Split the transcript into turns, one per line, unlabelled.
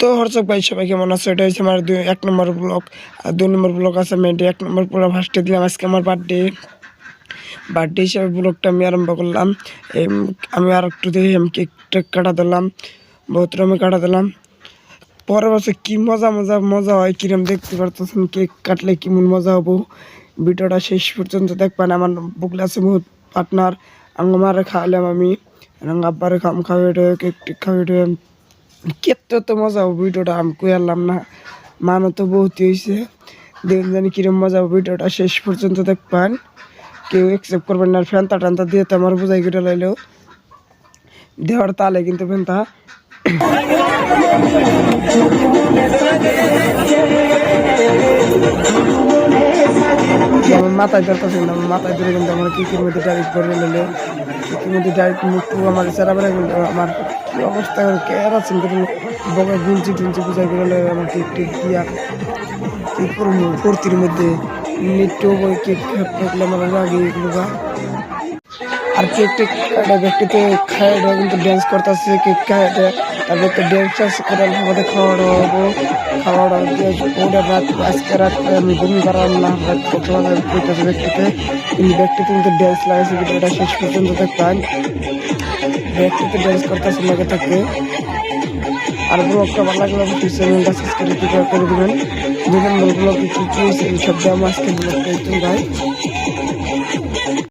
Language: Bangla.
তো হর্ষক ভাই সবাই কেমন আছো? এটা হচ্ছে আমার 1 নম্বর ব্লগ। আর 2 নম্বর ব্লগ আছে, আমি 1 নম্বর পুরো ফার্স্টে দিলাম। আজকে আমার বার্থডে হিসাবে ব্লগটা আমি আরম্ভ করলাম। আমি আর একটু দেখি আমি কেক কাটা দিলাম, বহুত রকমের কাটা দিলাম। পরের বছর কি মজা হয়, কিরম দেখতে পারতেছেন। কেক কাটলে কেমন মজা হবো, ভিডিওটা শেষ পর্যন্ত দেখবেন। আমার বুকলে আছে বহুত পার্টনার, আমার খাওয়ালাম আমি, আব্বারে খাওয়াইটে কেক টেক খাওয়াইটে কেতে তো মজা হবে ভিডিওটা, আমি কই আনলাম না। মানও তো বহুত হয়েছে, দেখুন জানি কিরম মজা হবে। ভিডিওটা শেষ পর্যন্ত দেখবেন, কেউ অ্যাকসেপ্ট করবেন না। ফ্যানটা টানটা দিয়ে তো আমার বোঝাই কেটে লাইলেও দেওয়ার তালে কিন্তু ফ্যানটা আমার মাথায় ধরতেছে না, মাথায় ধরে কিন্তু আমার কেকের মধ্যে ডাইরেক্ট করে নিলে, কেকের মধ্যে ডাইরেক্ট মুখটু আমার চেরা বেড়া কিন্তু আমার কি অবস্থা কেয়ার আছেন কিন্তু বগা গুঞ্চি টুঞ্চি বুঝাই করে আমার কেক টেক দিয়া কী করবো ফুর্তির মধ্যে নিত্য বই কেক থাকলে আমার আগে এগুলো। আর কেক টেক কাটা ব্যক্তিতে খায় কিন্তু ড্যান্স করতেছে, কেক খায় তারপর তো ড্যান্স করে আমাদের খাওয়াটা দিয়ে ওটা রাত আজকে রাত আমি ঘুমি পারলাম না, রাত করতেছে ব্যক্তিতে কিন্তু ড্যান্স লাগাইছে কিন্তু এটা শেষ পর্যন্ত দেখবেন। ব্যক্তিতে ড্যান্স করতেছে লাগে থাকে। আর ব্লগটা ভালো লাগলে অবশ্যই চ্যানেলটা সাবস্ক্রাইব করে দেবেন। 2 নম্বর ব্লগে কি হয়েছে সব আজকে ব্লগটা একটু গাই।